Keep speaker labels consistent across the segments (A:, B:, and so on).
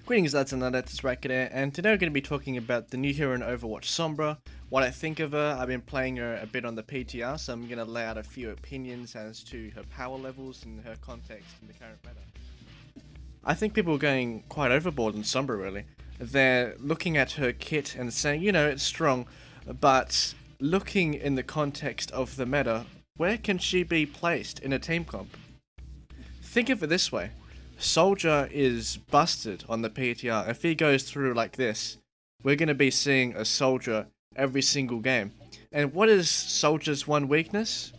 A: Greetings lads and ladettes, it's Racquet, and today we're going to be talking about the new hero in Overwatch, Sombra, what I think of her. I've been playing her a bit on the PTR, so I'm going to lay out a few opinions as to her power levels and her context in the current meta. I think people are going quite overboard on Sombra really. They're looking at her kit and saying, you know, it's strong, but looking in the context of the meta, where can she be placed in a team comp? Think of it this way. Soldier is busted on the PTR. If he goes through like this, we're going to be seeing a Soldier every single game. And what is Soldier's one weakness?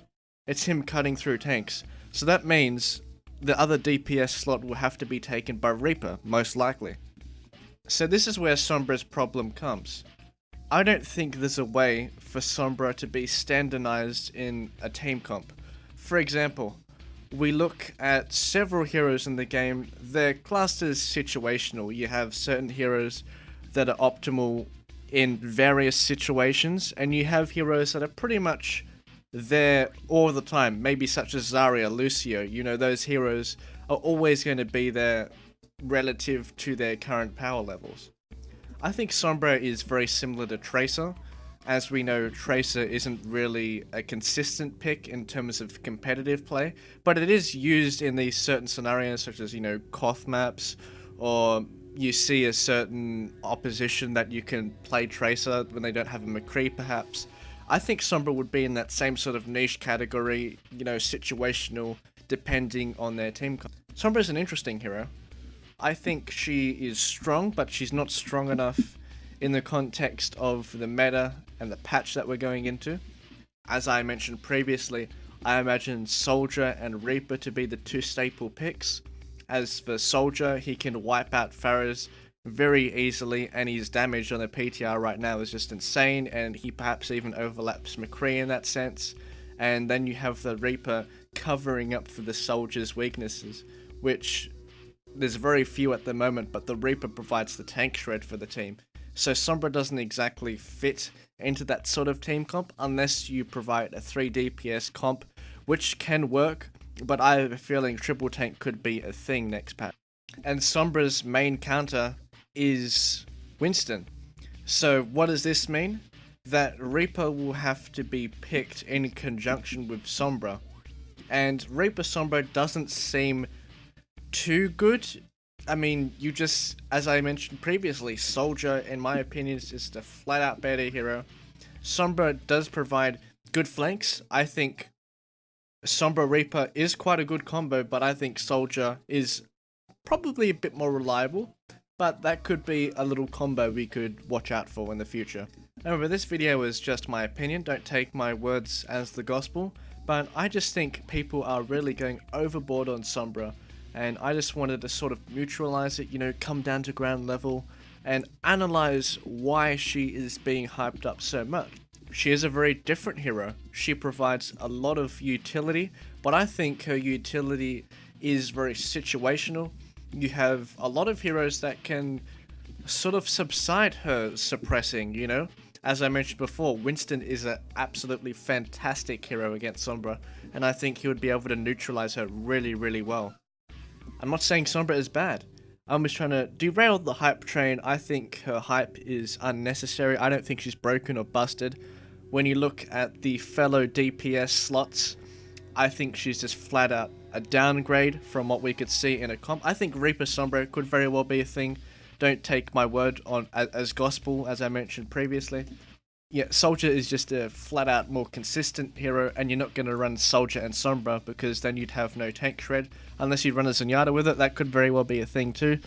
A: It's him cutting through tanks. So that means the other DPS slot will have to be taken by Reaper, most likely. So this is where Sombra's problem comes. I don't think there's a way for Sombra to be standardized in a team comp. For example, we look at several heroes in the game, they're classed as situational. You have certain heroes that are optimal in various situations, and you have heroes that are pretty much there all the time, maybe such as Zarya, Lucio. You know, those heroes are always going to be there relative to their current power levels. I think Sombra is very similar to Tracer. As we know, Tracer isn't really a consistent pick in terms of competitive play, but it is used in these certain scenarios such as, you know, Koth maps, or you see a certain opposition that you can play Tracer when they don't have a McCree perhaps. I think Sombra would be in that same sort of niche category, you know, situational, depending on their team. Sombra is an interesting hero. I think she is strong, but she's not strong enough in the context of the meta and the patch that we're going into. As I mentioned previously, I imagine Soldier and Reaper to be the two staple picks. As for Soldier, he can wipe out Pharahs very easily, and his damage on the PTR right now is just insane, and he perhaps even overlaps McCree in that sense. And then you have the Reaper covering up for the Soldier's weaknesses, which there's very few at the moment, but the Reaper provides the tank shred for the team. So Sombra doesn't exactly fit into that sort of team comp unless you provide a 3 DPS comp, which can work, but I have a feeling triple tank could be a thing next patch. And Sombra's main counter is Winston. So what does this mean? That Reaper will have to be picked in conjunction with Sombra. And Reaper Sombra doesn't seem too good. I mean, you just, as I mentioned previously, Soldier, in my opinion, is just a flat-out better hero. Sombra does provide good flanks. I think Sombra Reaper is quite a good combo, but I think Soldier is probably a bit more reliable. But that could be a little combo we could watch out for in the future. However, this video is just my opinion. Don't take my words as the gospel. But I just think people are really going overboard on Sombra. And I just wanted to sort of neutralize it, you know, come down to ground level and analyze why she is being hyped up so much. She is a very different hero. She provides a lot of utility, but I think her utility is very situational. You have a lot of heroes that can sort of subside her suppressing, you know. As I mentioned before, Winston is an absolutely fantastic hero against Sombra, and I think he would be able to neutralize her really, really well. I'm not saying Sombra is bad. I'm just trying to derail the hype train. I think her hype is unnecessary. I don't think she's broken or busted. When you look at the fellow DPS slots, I think she's just flat out a downgrade from what we could see in a comp. I think Reaper Sombra could very well be a thing. Don't take my word on as gospel, as I mentioned previously. Yeah, Soldier is just a flat-out more consistent hero, and you're not going to run Soldier and Sombra because then you'd have no tank shred. Unless you run a Zenyatta with it, that could very well be a thing too.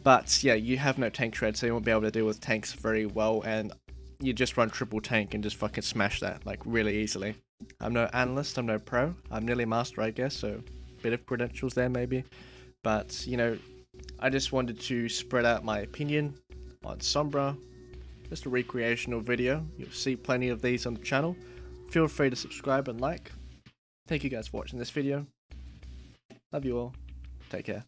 A: But yeah, you have no tank shred, so you won't be able to deal with tanks very well, and you just run triple tank and just fucking smash that, like, really easily. I'm no analyst, I'm no pro, I'm nearly master, I guess, so a bit of credentials there maybe. But, you know, I just wanted to spread out my opinion on Sombra. Just a recreational video. You'll see plenty of these on the channel. Feel free to subscribe and like. Thank you guys for watching this video. Love you all. Take care.